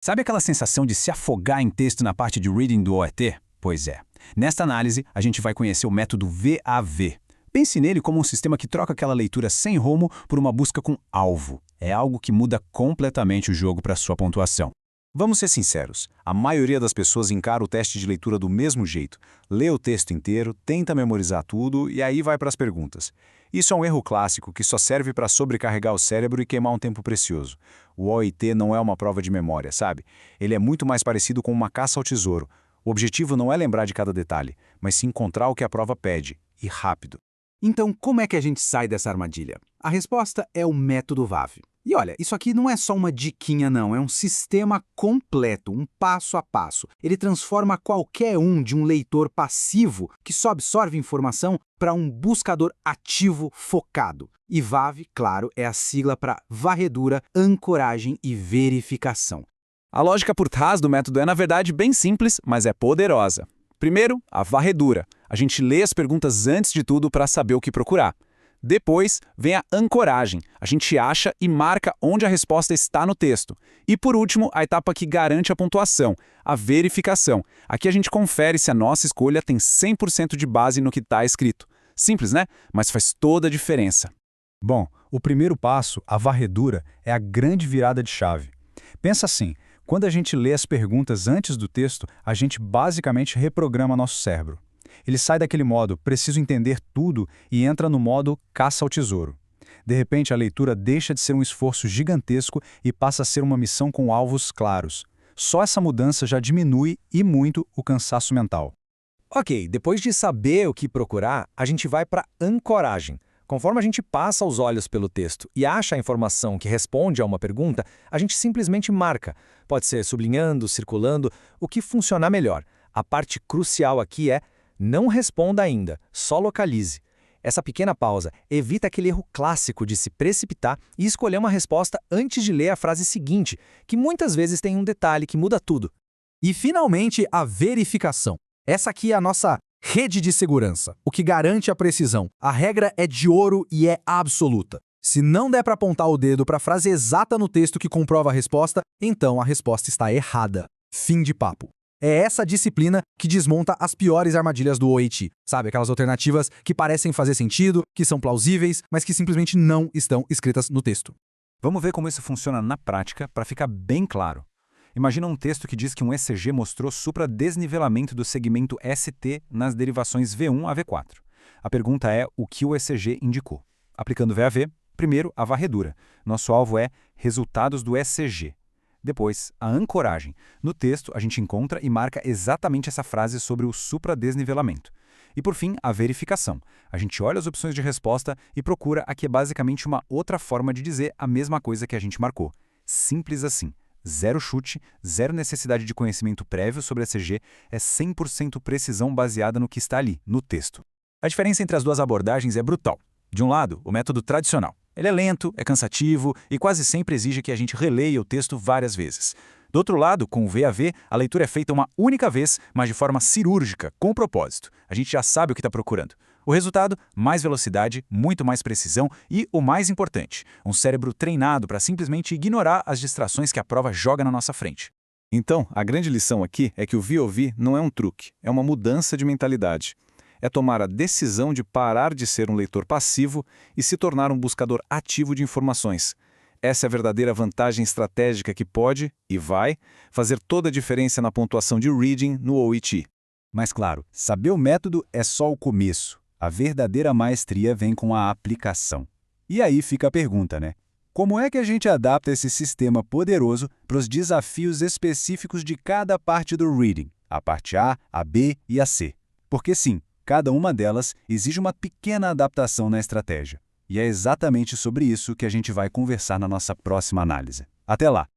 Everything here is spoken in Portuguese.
Sabe aquela sensação de se afogar em texto na parte de reading do OET? Pois é. Nesta análise, a gente vai conhecer o método VAV. Pense nele como um sistema que troca aquela leitura sem rumo por uma busca com alvo. É algo que muda completamente o jogo para sua pontuação. Vamos ser sinceros, a maioria das pessoas encara o teste de leitura do mesmo jeito. Lê o texto inteiro, tenta memorizar tudo e aí vai para as perguntas. Isso é um erro clássico que só serve para sobrecarregar o cérebro e queimar um tempo precioso. O OIT não é uma prova de memória, sabe? Ele é muito mais parecido com uma caça ao tesouro. O objetivo não é lembrar de cada detalhe, mas sim encontrar o que a prova pede, e rápido. Então, como é que a gente sai dessa armadilha? A resposta é o método VAV. E olha, isso aqui não é só uma diquinha não, é um sistema completo, um passo a passo. Ele transforma qualquer um de um leitor passivo que só absorve informação para um buscador ativo focado. E VAV, claro, é a sigla para varredura, ancoragem e verificação. A lógica por trás do método é, na verdade, bem simples, mas é poderosa. Primeiro, a varredura. A gente lê as perguntas antes de tudo para saber o que procurar. Depois, vem a ancoragem. A gente acha e marca onde a resposta está no texto. E, por último, a etapa que garante a pontuação, a verificação. Aqui a gente confere se a nossa escolha tem 100% de base no que está escrito. Simples, né? Mas faz toda a diferença. Bom, o primeiro passo, a varredura, é a grande virada de chave. Pensa assim, quando a gente lê as perguntas antes do texto, a gente basicamente reprograma nosso cérebro. Ele sai daquele modo preciso entender tudo e entra no modo caça ao tesouro. De repente, a leitura deixa de ser um esforço gigantesco e passa a ser uma missão com alvos claros. Só essa mudança já diminui e muito o cansaço mental. Ok, depois de saber o que procurar, a gente vai para ancoragem. Conforme a gente passa os olhos pelo texto e acha a informação que responde a uma pergunta, a gente simplesmente marca. Pode ser sublinhando, circulando, o que funcionar melhor. A parte crucial aqui é não responda ainda, só localize. Essa pequena pausa evita aquele erro clássico de se precipitar e escolher uma resposta antes de ler a frase seguinte, que muitas vezes tem um detalhe que muda tudo. E, finalmente, a verificação. Essa aqui é a nossa rede de segurança, o que garante a precisão. A regra é de ouro e é absoluta. Se não der para apontar o dedo para a frase exata no texto que comprova a resposta, então a resposta está errada. Fim de papo. É essa disciplina que desmonta as piores armadilhas do OIT. Sabe, aquelas alternativas que parecem fazer sentido, que são plausíveis, mas que simplesmente não estão escritas no texto. Vamos ver como isso funciona na prática para ficar bem claro. Imagina um texto que diz que um ECG mostrou supradesnivelamento do segmento ST nas derivações V1 a V4. A pergunta é o que o ECG indicou. Aplicando VAV, primeiro a varredura. Nosso alvo é resultados do ECG. Depois, a ancoragem. No texto, a gente encontra e marca exatamente essa frase sobre o supradesnivelamento. E por fim, a verificação. A gente olha as opções de resposta e procura a que é basicamente uma outra forma de dizer a mesma coisa que a gente marcou. Simples assim. Zero chute, zero necessidade de conhecimento prévio sobre ECG, é 100% precisão baseada no que está ali, no texto. A diferença entre as duas abordagens é brutal. De um lado, o método tradicional. Ele é lento, é cansativo e quase sempre exige que a gente releia o texto várias vezes. Do outro lado, com o VAV, a leitura é feita uma única vez, mas de forma cirúrgica, com propósito. A gente já sabe o que está procurando. O resultado, mais velocidade, muito mais precisão e, o mais importante, um cérebro treinado para simplesmente ignorar as distrações que a prova joga na nossa frente. Então, a grande lição aqui é que o VOV não é um truque, é uma mudança de mentalidade. É tomar a decisão de parar de ser um leitor passivo e se tornar um buscador ativo de informações. Essa é a verdadeira vantagem estratégica que pode, e vai, fazer toda a diferença na pontuação de reading no OIT. Mas claro, saber o método é só o começo. A verdadeira maestria vem com a aplicação. E aí fica a pergunta, né? Como é que a gente adapta esse sistema poderoso para os desafios específicos de cada parte do reading? A parte A, a B e a C. Porque sim, cada uma delas exige uma pequena adaptação na estratégia. E é exatamente sobre isso que a gente vai conversar na nossa próxima análise. Até lá!